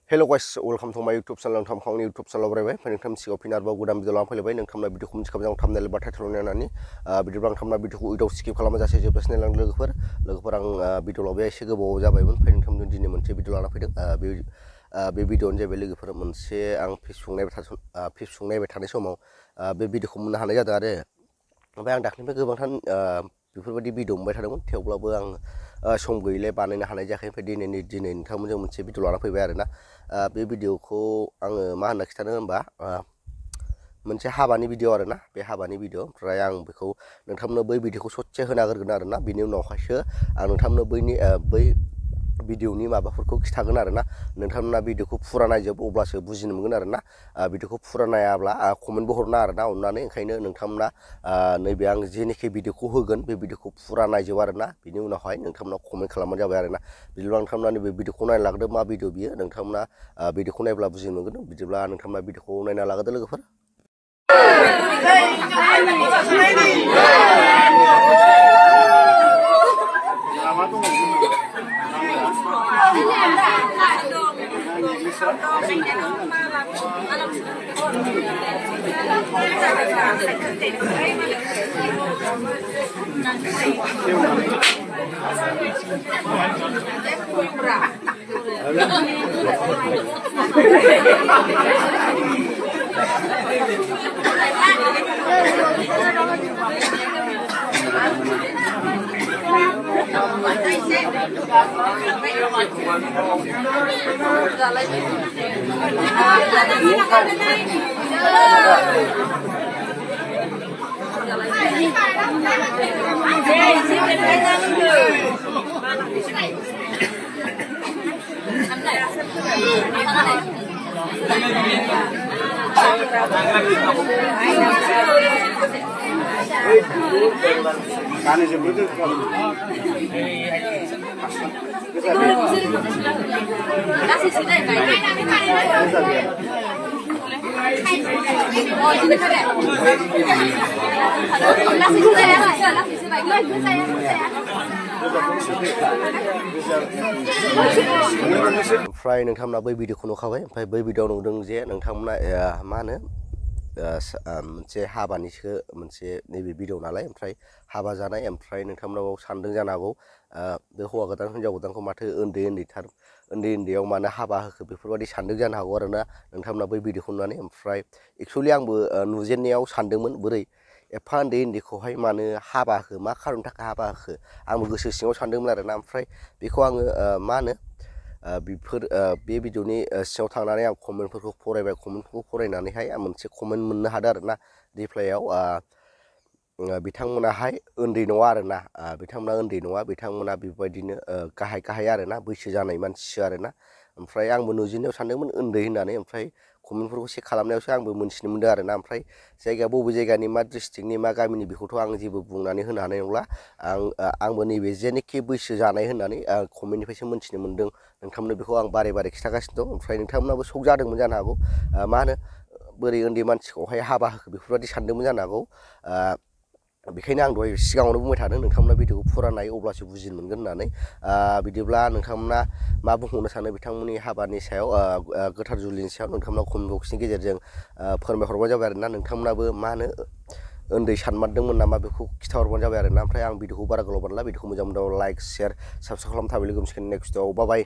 Hello guys, welcome to my YouTube channel. Nontamkhangni YouTube channel baraibay. Nontam sigaw pinarbaw godaam video lang failaybay. Nontamna video ko montsikab jang thumbnail ba title nani. Video bang thamna video ko without skip खालामा जासे जोबजासिनो lang लोगोफोर आं video लाबोया एसे गोबाव जाबायमोन फै नोंथांमोन दिनै मोनसे video लाना फैदों बे भिडिअ'आनो जाबाय लोगोफोर मोनसे आं फेसबुक नायबाय थानाय समाव बे भिडिअ'खौ मोननो हानाय जादों आरो ओमफ्राय आं दाख्लिनिफ्राय गोबांथार बेफोरबायदि भिडिअ मोनबाय थादोंमोन थेवब्लाबो आं सम गैयैलाय बानायनो हानाय जायाखै ओमफ्राय दिनै नोंथांमोनजों मोनसे भिडिअ लाना फैबाय आरोना बे भिडिअ'खौ आङो मा होनना खिथानो होनबा मोनसे हाबानि भिडिअ आरोना बे हाबानि भिडिअ ओमफ्राय आं बेखौ नोंथांमोननो बै भिडिअ'खौ ससे होना होगोन आरोना बिनि उनावहायसो आं नोंथांमोननो बै भिडिअ'नि माबाफोरखौ खिथागोन आरोना नोंथांमोना भिडिअ'खौ फुरा नायजोब अब्लासो बुजिनो मोनगोन आरोना भिडिअ'खौ फुरा नायाब्ला कमेन्टबो हरना आरोना अननानै ओंखायनो नोंथांमोना नैबे आं जेनोखि भिडिअ'खौ होगोन बे भिडिअ'खौ फुरा नायजोब आरोना बिनि उनावहाय नोंथांमोना कमेन्ट खालामबानो जाबाय आरोना बिदिब्ला नोंथांमोना नैबे भिडिअ'खौ नायना लाग्रोदो मा भिडिअ' बियो नोंथांमोना भिडिअ'खौ नायब्ला बुजिनो मोनगोन बिदिब्ला नोंथांमोना भिडिअ'खौ नायना लाग्रोदो लोगोफोर ओमफ्राय नोंथांमोना बै भिडिअ'खौ नुखाबाय ओमफ्राय बै भिडिअ'आव नुदों जे नोंथांमोना मा होनो मोनसे हाबानिसो मोनसे नैबे भिडिअ नालाय ओमफ्राय हाबा जानाय ओमफ्राय नोंथांमोनाव सानदों जानो हागौ बे हौवा गोदान हिनजाव गोदानखौ माथो उन्दैयाव मानो हाबा होखो बेफोरबायदि सानदों जानो हागौ आरोना नोंथांमोना बै भिडिअ'खौ नुनानै ओमफ्राय एक्सुवेलि आंबो नुजेननायाव सानदोंमोन बोरै एफा उन्दैखौहाय मानो हाबा होखो मा खारननि थाखाय हाबा होखो आंबो गोसो सिङाव सानदोंमोन आरोना ओमफ्राय बेखौ आङो मा होनो बे भिडिअ'नि सिङाव थांनानै आं कमेन्टफोरखौ फरायनानैहाय आं मोनसे कमेन्ट मोननो हादों आरोना रिप्लाइआव बिथांमोनाहाय उन्दै नङा आरोना बिथांमोना बेबायदिनो गाहाय आरोना बैसो जानाय मानसिसो आरोना ओमफ्राय आंबो नुजेननायाव सानदोंमोन उन्दै होननानै ओमफ्राय कमेन्टफोरखौ चेक खालामनायावसो आंबो मोनथिनो मोनदों आरोना ओमफ्राय जायगाया बबे जायगानि मा डिस्ट्रिक्टनि मा गामिनि बेखौथ' आं जेबो बुंनानै होनो हानाय नंला आंबो नैबे जेनोखि बैसो जानाय होननानै कमेन्टनिफ्रायसो मोनथिनो मोनदों नोंथांमोननो बेखौ आं बारे खिथागासिनो दं ओमफ्राय नोंथांमोनाबो सक जादोंमोन जानो हागौ मा होनो बोरै उन्दै मानसिखौहाय हाबा होखो बेफोरबायदि सानदोंमोन जानो हागौ बेखायनो आं दहाय सिगाङावनो बुंबाय थादों नोंथांमोना भिडिअ'खौ फुरा नायो अब्लासो बुजिनो मोनगोन होननानै बिदिब्ला नोंथांमोना मा बुंहरनो सानो बिथांमोननि हाबानि सायाव गोथार जुलिनि सायाव नोंथांमोना कमेन्ट बक्सनि गेजेरजों फोरमायहरबानो जाबाय आरोना नोंथांमोनाबो मा होनो उन्दै सानमारदोंमोन नामा बेखौ खिथाहरबानो जाबाय आरोना ओमफ्राय आं भिडिअ'खौ बारा गोलाव बानायला भिडिअ'खौ मोजां मोनदों लाइक शेयार साबसक्राइब खालामना थाबाय लोगो मोनसिगोन नेक्स्ट भिडिअ'आव बाय